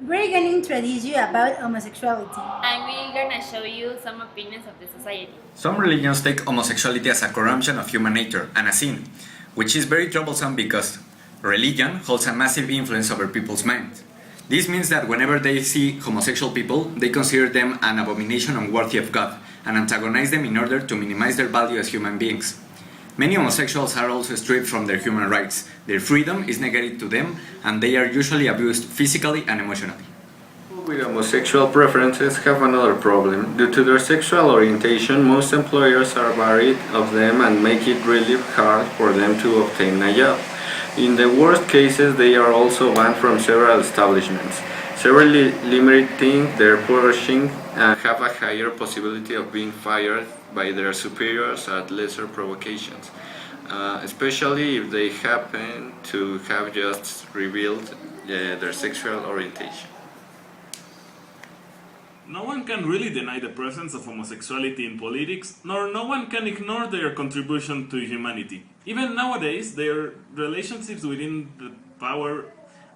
We're going to introduce you about homosexuality. And we're gonna show you some opinions of the society. Some religions take homosexuality as a corruption of human nature and a sin, which is very troublesome because religion holds a massive influence over people's minds. This means that whenever they see homosexual people, they consider them an abomination unworthy of God and antagonize them in order to minimize their value as human beings. Many homosexuals are also stripped from their human rights. Their freedom is negated to them, and they are usually abused physically and emotionally. People with homosexual preferences have another problem. Due to their sexual orientation, most employers are worried of them and make it really hard for them to obtain a job. In the worst cases, they are also banned from several establishments, severely limiting their flourishing and have a higher possibility of being fired by their superiors at lesser provocations, especially if they happen to have just revealed their sexual orientation. No one can really deny the presence of homosexuality in politics, nor no one can ignore their contribution to humanity. Even nowadays, their relationships within the power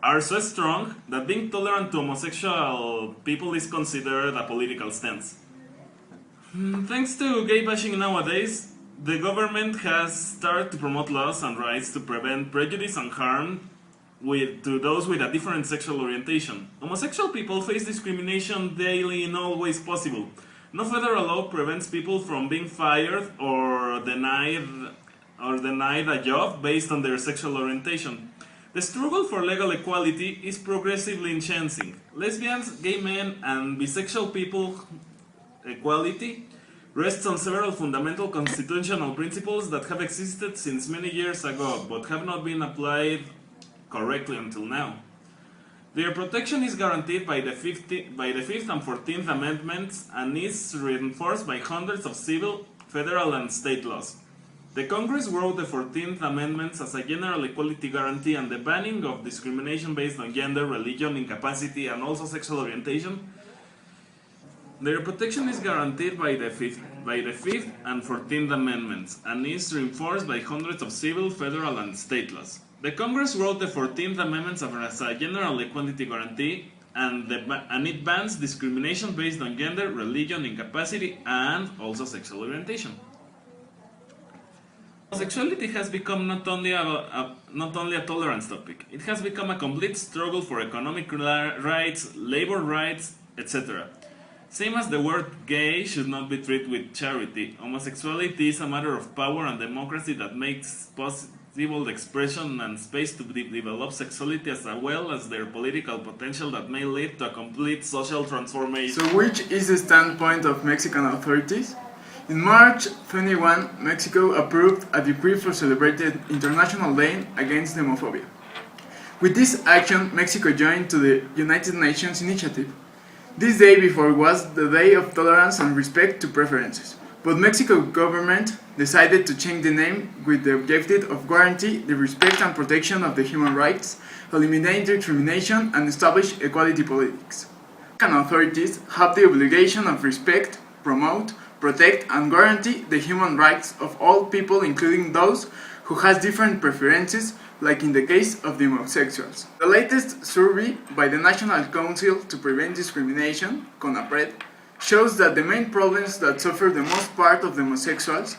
are so strong that being tolerant to homosexual people is considered a political stance. Thanks to gay bashing nowadays, the government has started to promote laws and rights to prevent prejudice and harm to those with a different sexual orientation. Homosexual people face discrimination daily in all ways possible. No federal law prevents people from being fired or denied a job based on their sexual orientation. The struggle for legal equality is progressively increasing. Lesbians, gay men, and bisexual people equality rests on several fundamental constitutional principles that have existed since many years ago but have not been applied correctly until now. Their protection is guaranteed by the 5th and 14th Amendments and is reinforced by hundreds of civil, federal, and state laws. The Congress wrote the 14th Amendment as a general equality guarantee and the banning of discrimination based on gender, religion, incapacity, and also sexual orientation. Their protection is guaranteed by the 5th and 14th Amendments and is reinforced by hundreds of civil, federal, and state laws. The Congress wrote the 14th Amendment as a general equality guarantee and it bans discrimination based on gender, religion, incapacity, and also sexual orientation. Homosexuality has become not only a tolerance topic, it has become a complete struggle for economic rights, labor rights, etc. Same as the word gay should not be treated with charity, homosexuality is a matter of power and democracy that makes possible the expression and space to develop sexuality as well as their political potential that may lead to a complete social transformation. So which is the standpoint of Mexican authorities? In March 21, Mexico approved a decree for celebrated International Day Against Homophobia. With this action, Mexico joined to the United Nations initiative. This day before was the Day of Tolerance and Respect to Preferences, but Mexico government decided to change the name with the objective of guarantee the respect and protection of the human rights, eliminate discrimination, and establish equality politics. Mexican authorities have the obligation of respect, promote, protect, and guarantee the human rights of all people, including those who has different preferences, like in the case of the homosexuals. The latest survey by the National Council to Prevent Discrimination, CONAPRED, shows that the main problems that suffer the most part of the homosexuals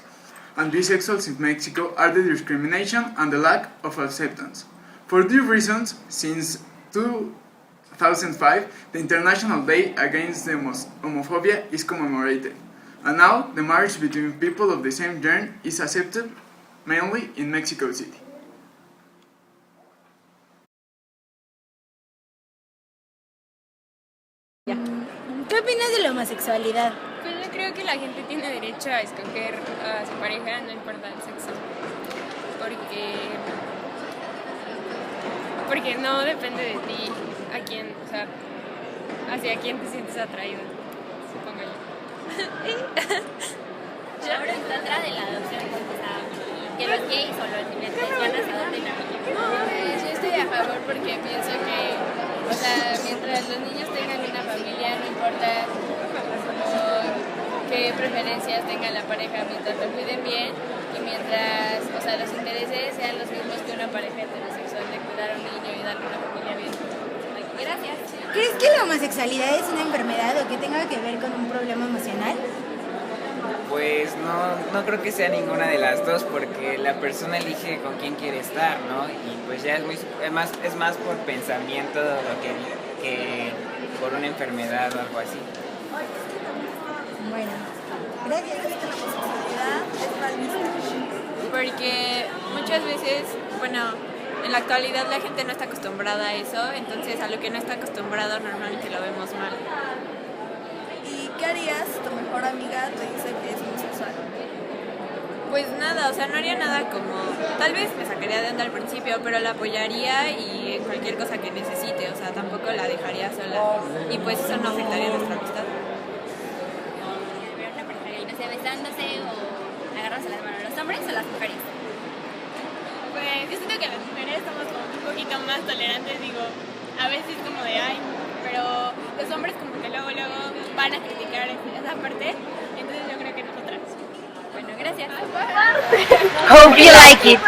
and bisexuals in Mexico are the discrimination and the lack of acceptance. For these reasons, since 2005, the International Day Against Homophobia is commemorated, and now the marriage between people of the same gender is accepted mainly in Mexico City. ¿Qué opinas de la homosexualidad? Pues yo creo que la gente tiene derecho a escoger a su pareja, no importa el sexo. Porque no depende de ti a quién, o sea, hacia quién te sientes atraído, supongo yo. Yo ahora en contra de la adopción, o sea, que los gays o los lesbianas adopten a niños. No, yo estoy a favor porque pienso que, o sea, mientras los niños tengan una familia, no importa qué preferencias tenga la pareja, mientras lo cuiden bien y mientras, o sea, los intereses sean los mismos que una pareja heterosexual de cuidar a un niño y darle una familia bien. Gracias. ¿Crees que la homosexualidad es una enfermedad o que tenga que ver con un problema emocional? Pues no creo que sea ninguna de las dos, porque la persona elige con quién quiere estar, ¿no? Y pues ya es más por pensamiento lo que por una enfermedad o algo así. Bueno, gracias. Es mal vista. Porque muchas veces, bueno, en la actualidad la gente no está acostumbrada a eso, entonces a lo que no está acostumbrado normalmente lo vemos mal. ¿Y qué harías si tu mejor amiga te dice que es homosexual? Pues nada, o sea, no haría nada como... Tal vez me sacaría de onda al principio, pero la apoyaría y en cualquier cosa que necesite, o sea, tampoco la dejaría sola. Y pues eso no afectaría nuestra amistad. Ver una pareja gay, no sé, besándose o agarrándose las manos, ¿los hombres o las mujeres? Pues yo siento que las mujeres somos como un poquito más tolerantes, digo, a veces como de ay, pero los hombres como que luego van a criticar esa parte, entonces yo creo que nosotras. Bueno, gracias. Hope you like it.